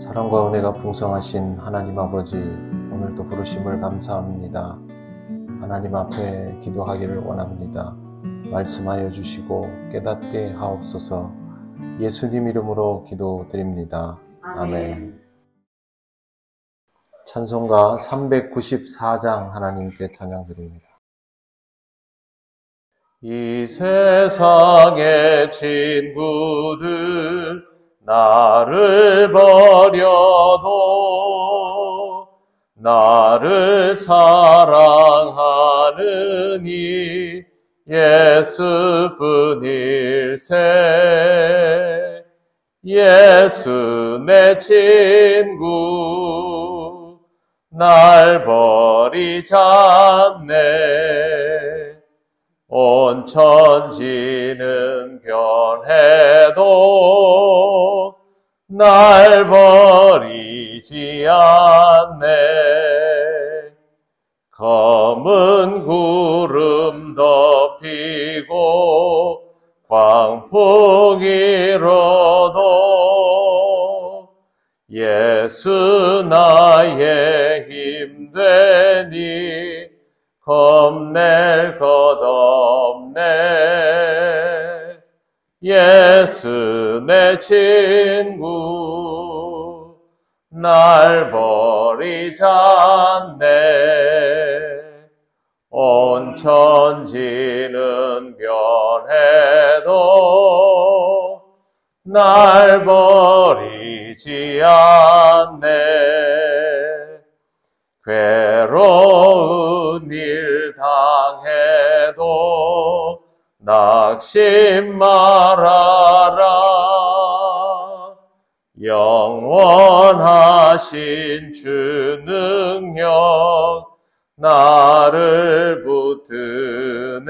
사랑과 은혜가 풍성하신 하나님 아버지, 오늘도 부르심을 감사합니다. 하나님 앞에 기도하기를 원합니다. 말씀하여 주시고 깨닫게 하옵소서. 예수님 이름으로 기도드립니다. 아멘. 찬송가 394장 하나님께 찬양드립니다. 이 세상의 친구들 나를 버려도 나를 사랑하느니 예수뿐일세. 예수 내 친구 날 버리지 않네. 온 천지는 변해도 날 버리지 않네. 검은 구름 덮이고 광풍 일어도 예수 나의 힘 되니 겁낼 것 없네. 예수 내 친구 날 버리지 않네. 온 천지는 변해도 날 버리지 않네. 괴로운 일 당해도 낙심 말아라. 영원하신 주 능력 나를 붙드네.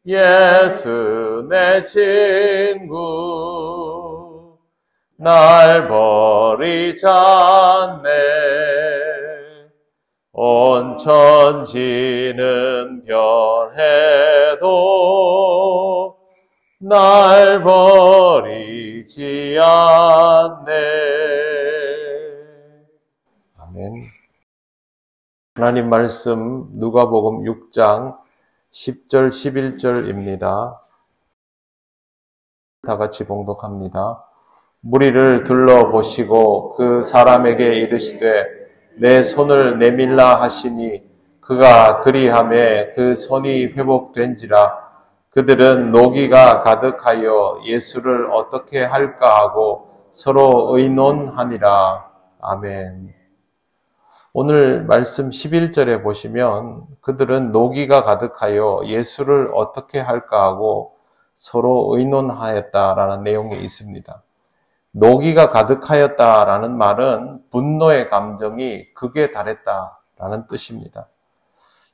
예수 내 친구 날 버리지 않네. 온 천지는 변해도 날 버리지 않네. 아멘. 하나님 말씀 누가복음 6장 10절 11절입니다. 다 같이 봉독합니다. 무리를 둘러보시고 그 사람에게 이르시되 내 손을 내밀라 하시니 그가 그리하매 그 손이 회복된지라. 그들은 노기가 가득하여 예수를 어떻게 할까 하고 서로 의논하니라. 아멘. 오늘 말씀 11절에 보시면 그들은 노기가 가득하여 예수를 어떻게 할까 하고 서로 의논하였다라는 내용이 있습니다. 노기가 가득하였다라는 말은 분노의 감정이 극에 달했다라는 뜻입니다.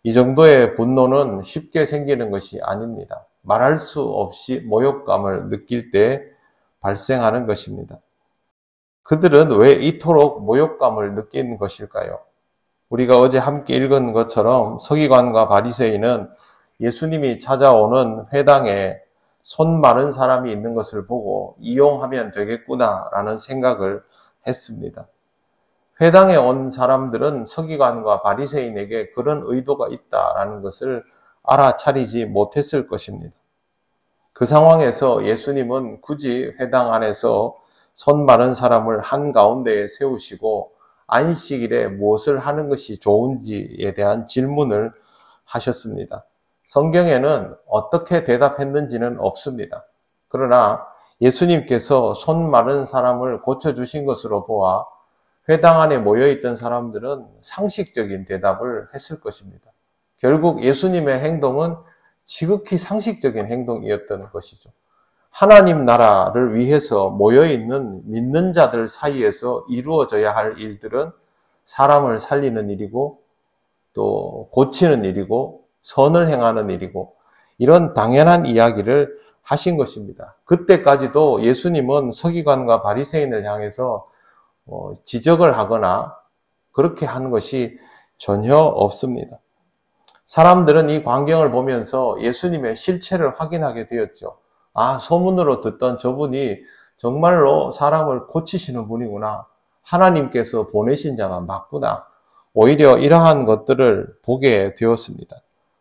이 정도의 분노는 쉽게 생기는 것이 아닙니다. 말할 수 없이 모욕감을 느낄 때 발생하는 것입니다. 그들은 왜 이토록 모욕감을 느끼는 것일까요? 우리가 어제 함께 읽은 것처럼 서기관과 바리새인은 예수님이 찾아오는 회당에 손 마른 사람이 있는 것을 보고 이용하면 되겠구나라는 생각을 했습니다. 회당에 온 사람들은 서기관과 바리새인에게 그런 의도가 있다라는 것을 알아차리지 못했을 것입니다. 그 상황에서 예수님은 굳이 회당 안에서 손 마른 사람을 한가운데에 세우시고 안식일에 무엇을 하는 것이 좋은지에 대한 질문을 하셨습니다. 성경에는 어떻게 대답했는지는 없습니다. 그러나 예수님께서 손 마른 사람을 고쳐주신 것으로 보아 회당 안에 모여있던 사람들은 상식적인 대답을 했을 것입니다. 결국 예수님의 행동은 지극히 상식적인 행동이었던 것이죠. 하나님 나라를 위해서 모여있는 믿는 자들 사이에서 이루어져야 할 일들은 사람을 살리는 일이고 또 고치는 일이고 선을 행하는 일이고 이런 당연한 이야기를 하신 것입니다. 그때까지도 예수님은 서기관과 바리새인을 향해서 지적을 하거나 그렇게 한 것이 전혀 없습니다. 사람들은 이 광경을 보면서 예수님의 실체를 확인하게 되었죠. 아, 소문으로 듣던 저분이 정말로 사람을 고치시는 분이구나. 하나님께서 보내신 자가 맞구나. 오히려 이러한 것들을 보게 되었습니다.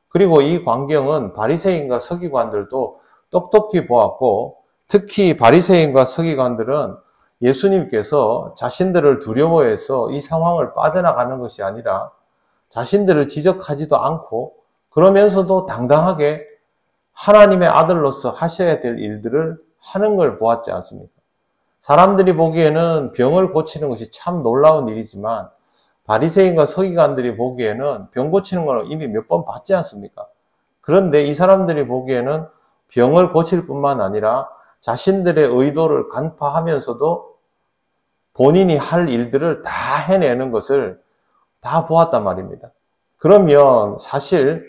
그리고 이 광경은 바리새인과 서기관들도 똑똑히 보았고, 특히 바리새인과 서기관들은 예수님께서 자신들을 두려워해서 이 상황을 빠져나가는 것이 아니라 자신들을 지적하지도 않고 그러면서도 당당하게 하나님의 아들로서 하셔야 될 일들을 하는 걸 보았지 않습니까? 사람들이 보기에는 병을 고치는 것이 참 놀라운 일이지만 바리새인과 서기관들이 보기에는 병 고치는 건 이미 몇 번 봤지 않습니까? 그런데 이 사람들이 보기에는 병을 고칠 뿐만 아니라 자신들의 의도를 간파하면서도 본인이 할 일들을 다 해내는 것을 다 보았단 말입니다. 그러면 사실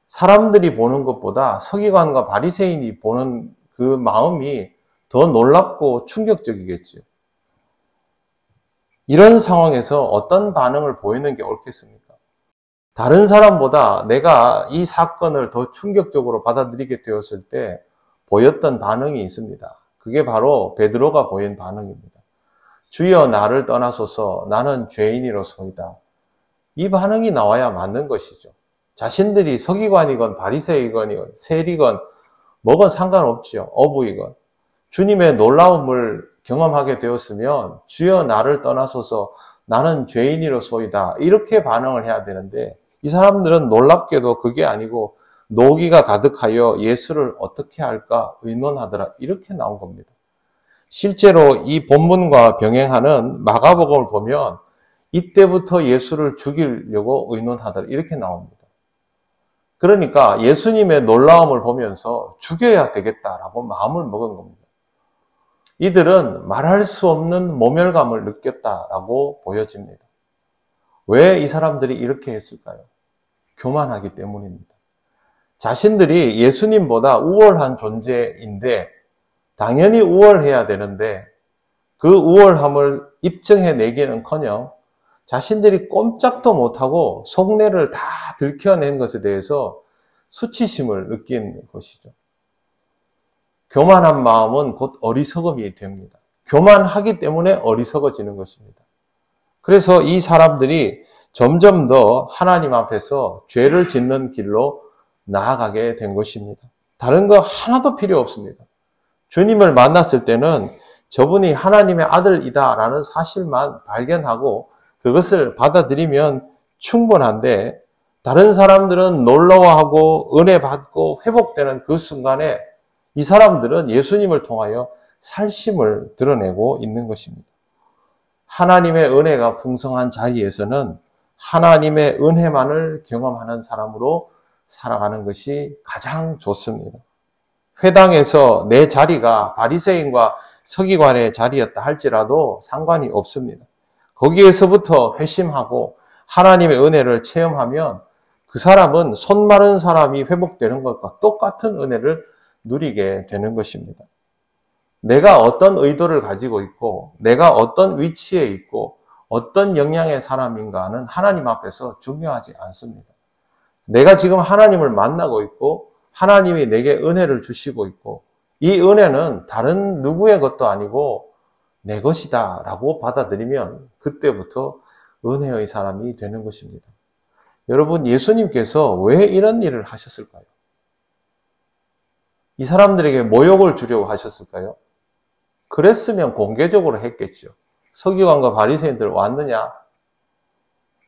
사람들이 보는 것보다 서기관과 바리새인이 보는 그 마음이 더 놀랍고 충격적이겠죠. 이런 상황에서 어떤 반응을 보이는 게 옳겠습니까? 다른 사람보다 내가 이 사건을 더 충격적으로 받아들이게 되었을 때 보였던 반응이 있습니다. 그게 바로 베드로가 보인 반응입니다. 주여 나를 떠나소서 나는 죄인이로소이다. 이 반응이 나와야 맞는 것이죠. 자신들이 서기관이건 바리새이건 세리건 뭐건 상관없죠. 어부이건. 주님의 놀라움을 경험하게 되었으면 주여 나를 떠나소서 나는 죄인이로소이다. 이렇게 반응을 해야 되는데 이 사람들은 놀랍게도 그게 아니고 노기가 가득하여 예수를 어떻게 할까 의논하더라. 이렇게 나온 겁니다. 실제로 이 본문과 병행하는 마가복음을 보면 이때부터 예수를 죽이려고 의논하더라. 이렇게 나옵니다. 그러니까 예수님의 놀라움을 보면서 죽여야 되겠다라고 마음을 먹은 겁니다. 이들은 말할 수 없는 모멸감을 느꼈다라고 보여집니다. 왜 이 사람들이 이렇게 했을까요? 교만하기 때문입니다. 자신들이 예수님보다 우월한 존재인데 당연히 우월해야 되는데 그 우월함을 입증해내기는커녕 자신들이 꼼짝도 못하고 속내를 다 들켜낸 것에 대해서 수치심을 느낀 것이죠. 교만한 마음은 곧 어리석음이 됩니다. 교만하기 때문에 어리석어지는 것입니다. 그래서 이 사람들이 점점 더 하나님 앞에서 죄를 짓는 길로 나아가게 된 것입니다. 다른 거 하나도 필요 없습니다. 주님을 만났을 때는 저분이 하나님의 아들이다라는 사실만 발견하고 그것을 받아들이면 충분한데 다른 사람들은 놀라워하고 은혜 받고 회복되는 그 순간에 이 사람들은 예수님을 통하여 살심을 드러내고 있는 것입니다. 하나님의 은혜가 풍성한 자리에서는 하나님의 은혜만을 경험하는 사람으로 살아가는 것이 가장 좋습니다. 회당에서 내 자리가 바리새인과 서기관의 자리였다 할지라도 상관이 없습니다. 거기에서부터 회심하고 하나님의 은혜를 체험하면 그 사람은 손 마른 사람이 회복되는 것과 똑같은 은혜를 누리게 되는 것입니다. 내가 어떤 의도를 가지고 있고 내가 어떤 위치에 있고 어떤 역량의 사람인가는 하나님 앞에서 중요하지 않습니다. 내가 지금 하나님을 만나고 있고 하나님이 내게 은혜를 주시고 있고 이 은혜는 다른 누구의 것도 아니고 내 것이다 라고 받아들이면 그때부터 은혜의 사람이 되는 것입니다. 여러분, 예수님께서 왜 이런 일을 하셨을까요? 이 사람들에게 모욕을 주려고 하셨을까요? 그랬으면 공개적으로 했겠죠. 서기관과 바리새인들 왔느냐?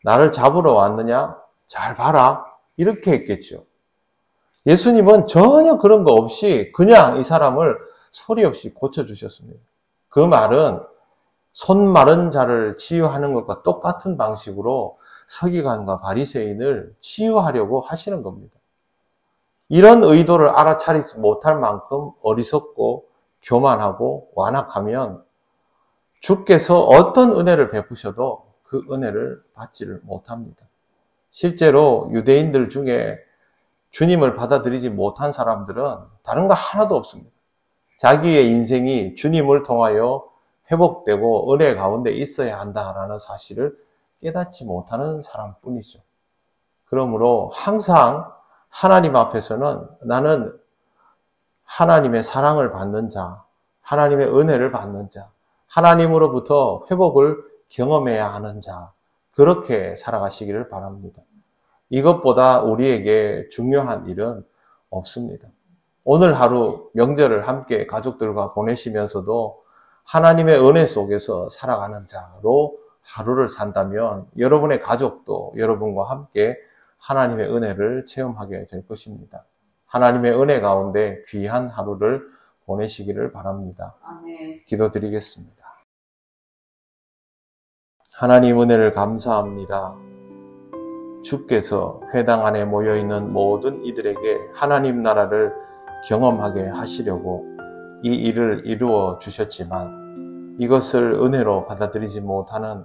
나를 잡으러 왔느냐? 잘 봐라. 이렇게 했겠죠. 예수님은 전혀 그런 거 없이 그냥 이 사람을 소리 없이 고쳐주셨습니다. 그 말은 손 마른 자를 치유하는 것과 똑같은 방식으로 서기관과 바리새인을 치유하려고 하시는 겁니다. 이런 의도를 알아차리지 못할 만큼 어리석고 교만하고 완악하면 주께서 어떤 은혜를 베푸셔도 그 은혜를 받지를 못합니다. 실제로 유대인들 중에 주님을 받아들이지 못한 사람들은 다른 거 하나도 없습니다. 자기의 인생이 주님을 통하여 회복되고 은혜 가운데 있어야 한다라는 사실을 깨닫지 못하는 사람뿐이죠. 그러므로 항상 하나님 앞에서는 나는 하나님의 사랑을 받는 자, 하나님의 은혜를 받는 자, 하나님으로부터 회복을 경험해야 하는 자, 그렇게 살아가시기를 바랍니다. 이것보다 우리에게 중요한 일은 없습니다. 오늘 하루 명절을 함께 가족들과 보내시면서도 하나님의 은혜 속에서 살아가는 자로 하루를 산다면 여러분의 가족도 여러분과 함께 하나님의 은혜를 체험하게 될 것입니다. 하나님의 은혜 가운데 귀한 하루를 보내시기를 바랍니다. 아멘. 기도드리겠습니다. 하나님 은혜를 감사합니다. 주께서 회당 안에 모여있는 모든 이들에게 하나님 나라를 경험하게 하시려고 이 일을 이루어 주셨지만 이것을 은혜로 받아들이지 못하는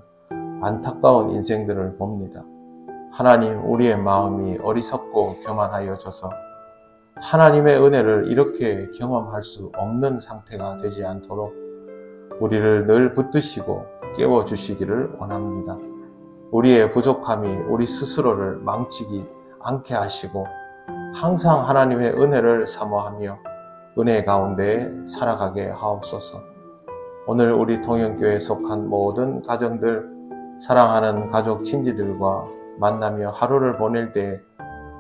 안타까운 인생들을 봅니다. 하나님, 우리의 마음이 어리석고 교만하여져서 하나님의 은혜를 이렇게 경험할 수 없는 상태가 되지 않도록 우리를 늘 붙드시고 깨워주시기를 원합니다. 우리의 부족함이 우리 스스로를 망치지 않게 하시고 항상 하나님의 은혜를 사모하며 은혜 가운데 살아가게 하옵소서. 오늘 우리 통영교회에 속한 모든 가정들, 사랑하는 가족 친지들과 만나며 하루를 보낼 때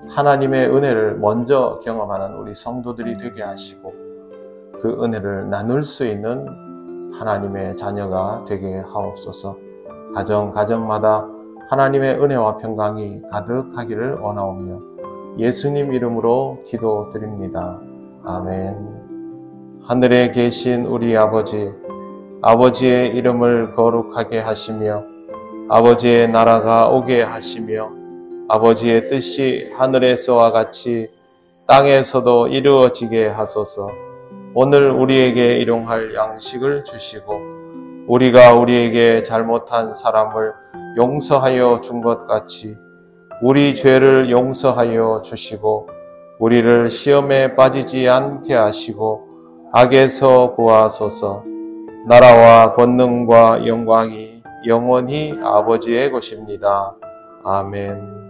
하나님의 은혜를 먼저 경험하는 우리 성도들이 되게 하시고 그 은혜를 나눌 수 있는 하나님의 자녀가 되게 하옵소서. 가정마다 하나님의 은혜와 평강이 가득하기를 원하오며 예수님 이름으로 기도드립니다. 아멘. 하늘에 계신 우리 아버지, 아버지의 이름을 거룩하게 하시며 아버지의 나라가 오게 하시며 아버지의 뜻이 하늘에서와 같이 땅에서도 이루어지게 하소서. 오늘 우리에게 일용할 양식을 주시고 우리가 우리에게 잘못한 사람을 용서하여 준 것 같이 우리 죄를 용서하여 주시고 우리를 시험에 빠지지 않게 하시고 악에서 구하소서. 나라와 권능과 영광이 영원히 아버지의 것입니다. 아멘.